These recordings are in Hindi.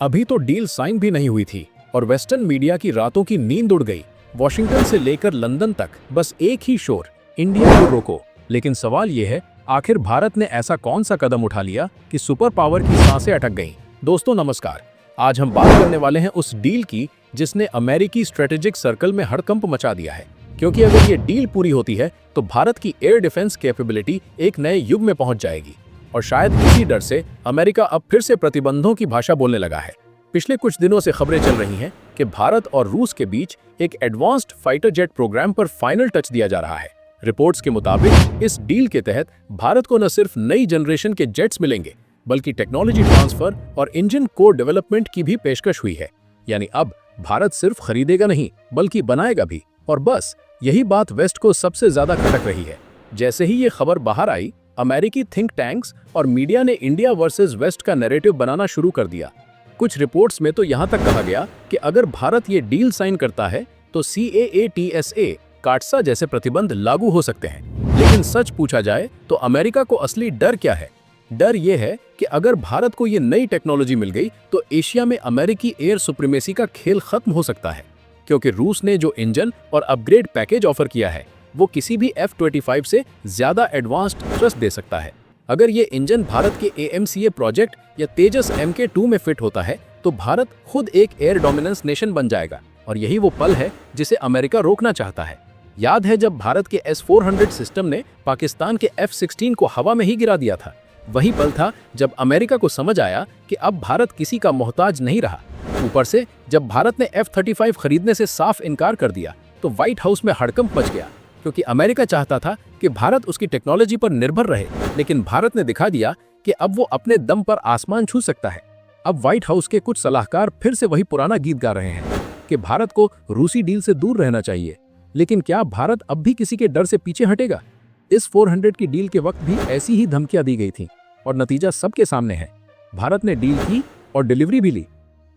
अभी तो डील साइन भी नहीं हुई थी और वेस्टर्न मीडिया की रातों की नींद उड़ गई। वॉशिंगटन से लेकर लंदन तक बस एक ही शोर, इंडिया को रोको। लेकिन सवाल यह है, आखिर भारत ने ऐसा कौन सा कदम उठा लिया कि सुपर पावर की सांसें अटक गईं? दोस्तों नमस्कार, आज हम बात करने वाले हैं उस डील की जिसने अमेरिकी स्ट्रेटेजिक सर्कल में हड़कंप मचा दिया है। क्योंकि अगर ये डील पूरी होती है तो भारत की एयर डिफेंस कैपेबिलिटी एक नए युग में पहुंच जाएगी। और शायद इसी डर से अमेरिका अब फिर से प्रतिबंधों की भाषा बोलने लगा है। पिछले कुछ दिनों से खबरें चल रही हैं कि भारत और रूस के बीच एक एडवांस्ड फाइटर जेट प्रोग्राम पर फाइनल टच दिया जा रहा है। रिपोर्ट्स के मुताबिक इस डील के तहत भारत को न सिर्फ नई जनरेशन के जेट्स मिलेंगे, बल्कि टेक्नोलॉजी ट्रांसफर और इंजन कोर डेवलपमेंट की भी पेशकश हुई है। यानी अब भारत सिर्फ खरीदेगा नहीं, बल्कि बनाएगा भी। और बस यही बात वेस्ट को सबसे ज्यादा खटक रही है। जैसे ही ये खबर बाहर आई, अमेरिकी थिंक टैंक्स और मीडिया ने इंडिया वर्सेस वेस्ट का नैरेटिव बनाना शुरू कर दिया। कुछ रिपोर्ट्स में तो यहां तक कहा गया कि अगर भारत ये डील साइन करता है तो CAATSA काटसा जैसे प्रतिबंध लागू हो सकते हैं। लेकिन सच पूछा जाए तो अमेरिका को असली डर क्या है? डर ये है कि अगर भारत को ये नई टेक्नोलॉजी मिल गई तो एशिया में अमेरिकी एयर सुप्रीमेसी का खेल खत्म हो सकता है। क्योंकि रूस ने जो इंजन और अपग्रेड पैकेज ऑफर किया है वो किसी भी F-25 से ज्यादा एडवांस्ड थ्रस्ट दे सकता है। अगर ये इंजन भारत के AMCA प्रोजेक्ट या तेजस MK2 में फिट होता है तो भारत खुद एक एयर डोमिनेंस नेशन बन जाएगा। और यही वो पल है जिसे अमेरिका रोकना चाहता है। याद है जब भारत के S-400 सिस्टम ने पाकिस्तान के F-16 को हवा में ही गिरा दिया था। वही पल था जब अमेरिका को समझ आया कि अब भारत किसी का मोहताज नहीं रहा। ऊपर से जब भारत ने F-35 खरीदने से साफ इनकार कर दिया तो व्हाइट हाउस में हड़कंप मच गया। क्योंकि अमेरिका चाहता था कि भारत उसकी टेक्नोलॉजी पर निर्भर रहे, लेकिन भारत ने दिखा दिया कि अब वो अपने दम पर आसमान छू सकता है। अब व्हाइट हाउस के कुछ सलाहकार फिर से वही पुराना गीत गा रहे हैं कि भारत को रूसी डील से दूर रहना चाहिए। लेकिन क्या भारत अब भी किसी के डर से पीछे हटेगा? इस 400 की डील के वक्त भी ऐसी ही धमकियां दी गई थी और नतीजा सबके सामने है। भारत ने डील की और डिलीवरी भी ली।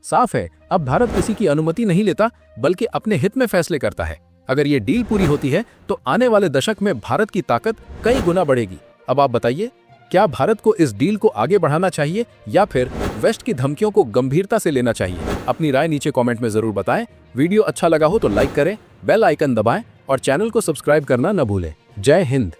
साफ है, अब भारत किसी की अनुमति नहीं लेता, बल्कि अपने हित में फैसले करता है। अगर ये डील पूरी होती है तो आने वाले दशक में भारत की ताकत कई गुना बढ़ेगी। अब आप बताइए, क्या भारत को इस डील को आगे बढ़ाना चाहिए या फिर वेस्ट की धमकियों को गंभीरता से लेना चाहिए? अपनी राय नीचे कमेंट में जरूर बताएं। वीडियो अच्छा लगा हो तो लाइक करें, बेल आइकन दबाएं और चैनल को सब्सक्राइब करना न भूलें। जय हिंद।